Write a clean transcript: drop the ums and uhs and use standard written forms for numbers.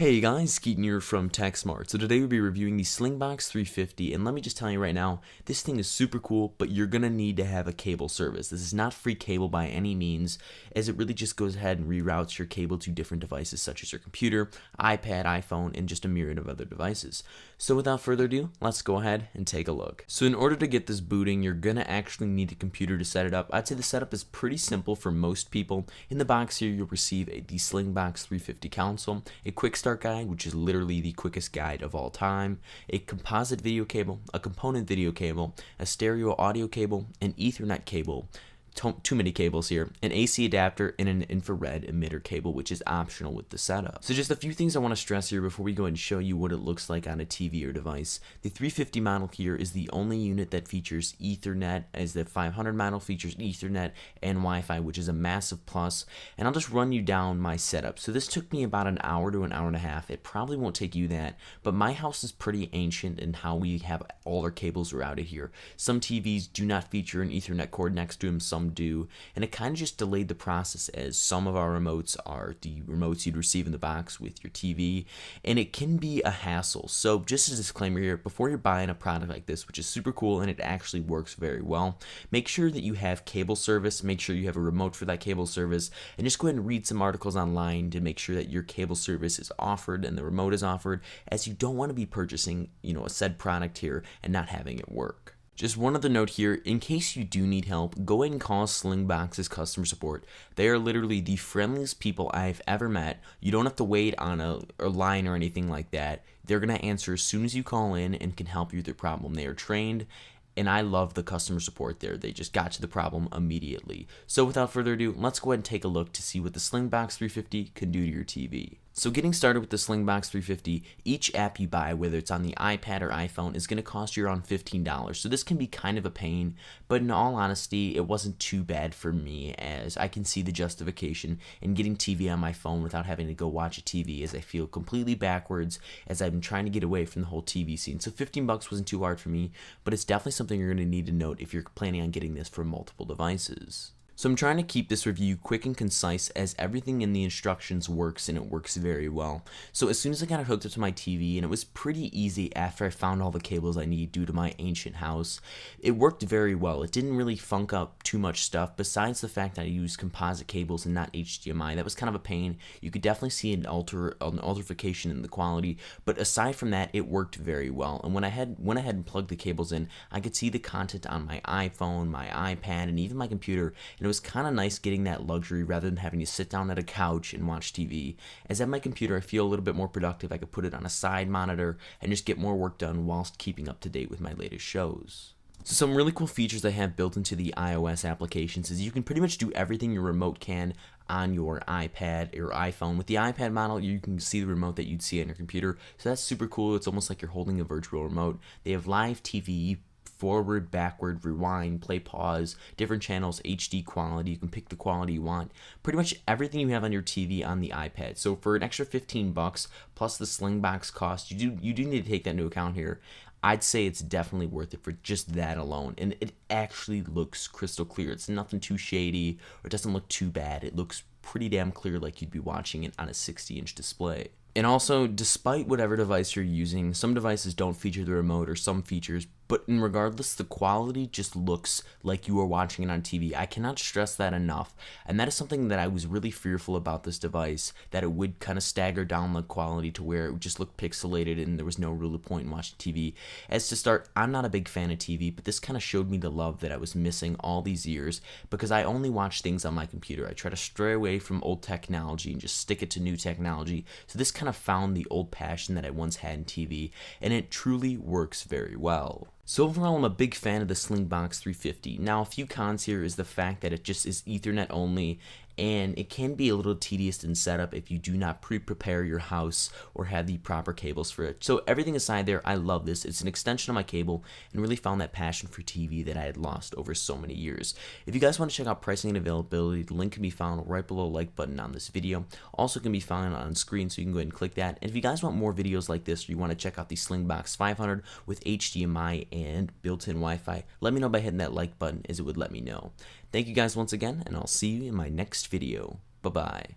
Hey guys, Keaton here from TechSmart. So today we'll be reviewing the Slingbox 350, and let me just tell you right now, this thing is super cool, but you're gonna need to have a cable service. This is not free cable by any means, as it really just goes ahead and reroutes your cable to different devices such as your computer, iPad, iPhone, and just a myriad of other devices. So without further ado, let's go ahead and take a look. So in order to get this booting, you're gonna actually need a computer to set it up. I'd say the setup is pretty simple for most people. In the box here, you'll receive the Slingbox 350 console, a quick start guide, which is literally the quickest guide of all time, a composite video cable, a component video cable, a stereo audio cable, an Ethernet cable, too many cables here, an AC adapter, and an infrared emitter cable, which is optional with the setup. So just a few things I want to stress here before we go and show you what it looks like on a TV or device. The 350 model here is the only unit that features Ethernet, as the 500 model features Ethernet and Wi-Fi, which is a massive plus. And I'll just run you down my setup. So this took me about an hour to an hour and a half. It probably won't take you that, but my house is pretty ancient in how we have all our cables routed here. Some TVs do not feature an Ethernet cord next to them, some do, and it kind of just delayed the process, as some of our remotes are the remotes you'd receive in the box with your TV, and it can be a hassle. So just a disclaimer here, before you're buying a product like this, which is super cool and it actually works very well, make sure that you have cable service, make sure you have a remote for that cable service, and just go ahead and read some articles online to make sure that your cable service is offered and the remote is offered, as you don't want to be purchasing, a said product here and not having it work. Just one other note here, in case you do need help, go ahead and call Slingbox's customer support. They are literally the friendliest people I've ever met. You don't have to wait on a line or anything like that. They're going to answer as soon as you call in and can help you with your problem. They are trained, and I love the customer support there. They just got to the problem immediately. So without further ado, let's go ahead and take a look to see what the Slingbox 350 can do to your TV. So getting started with the Slingbox 350, each app you buy, whether it's on the iPad or iPhone, is going to cost you around $15. So this can be kind of a pain, but in all honesty, it wasn't too bad for me, as I can see the justification in getting TV on my phone without having to go watch a TV, as I feel completely backwards as I've been trying to get away from the whole TV scene. So $15 wasn't too hard for me, but it's definitely something you're going to need to note if you're planning on getting this for multiple devices. So I'm trying to keep this review quick and concise, as everything in the instructions works, and it works very well. So as soon as I got it hooked up to my TV, and it was pretty easy after I found all the cables I need due to my ancient house, it worked very well. It didn't really funk up too much stuff, besides the fact that I used composite cables and not HDMI. That was kind of a pain. You could definitely see an altercation in the quality, but aside from that, it worked very well. And when I went ahead and plugged the cables in, I could see the content on my iPhone, my iPad, and even my computer, and it was kind of nice getting that luxury rather than having to sit down at a couch and watch TV. As at my computer, I feel a little bit more productive. I could put it on a side monitor and just get more work done whilst keeping up to date with my latest shows. So some really cool features I have built into the iOS applications is you can pretty much do everything your remote can on your iPad or iPhone. With the iPad model, you can see the remote that you'd see on your computer, so that's super cool. It's almost like you're holding a virtual remote. They have live TV, forward, backward, rewind, play, pause, different channels, HD quality. You can pick the quality you want. Pretty much everything you have on your TV on the iPad. So for an extra $15 plus the Slingbox cost, you do need to take that into account here. I'd say it's definitely worth it for just that alone, and it actually looks crystal clear. It's nothing too shady, or it doesn't look too bad. It looks pretty damn clear, like you'd be watching it on a 60-inch display. And also, despite whatever device you're using, some devices don't feature the remote or some features, but regardless, the quality just looks like you are watching it on TV. I cannot stress that enough, and that is something that I was really fearful about this device, that it would kind of stagger down the quality to where it would just look pixelated and there was no real point in watching TV. As to start, I'm not a big fan of TV, but this kind of showed me the love that I was missing all these years, because I only watch things on my computer. I try to stray away from old technology and just stick it to new technology, so this kind of found the old passion that I once had in TV, and it truly works very well. So overall, I'm a big fan of the Slingbox 350. Now, a few cons here is the fact that it just is Ethernet only, and it can be a little tedious in setup if you do not pre-prepare your house or have the proper cables for it. So everything aside there, I love this. It's an extension of my cable, and really found that passion for TV that I had lost over so many years. If you guys want to check out pricing and availability, the link can be found right below the like button on this video. Also can be found on screen, so you can go ahead and click that. And if you guys want more videos like this, or you want to check out the Slingbox 500 with HDMI and built-in Wi-Fi, let me know by hitting that like button, as it would let me know. Thank you guys once again, and I'll see you in my next video. Bye-bye.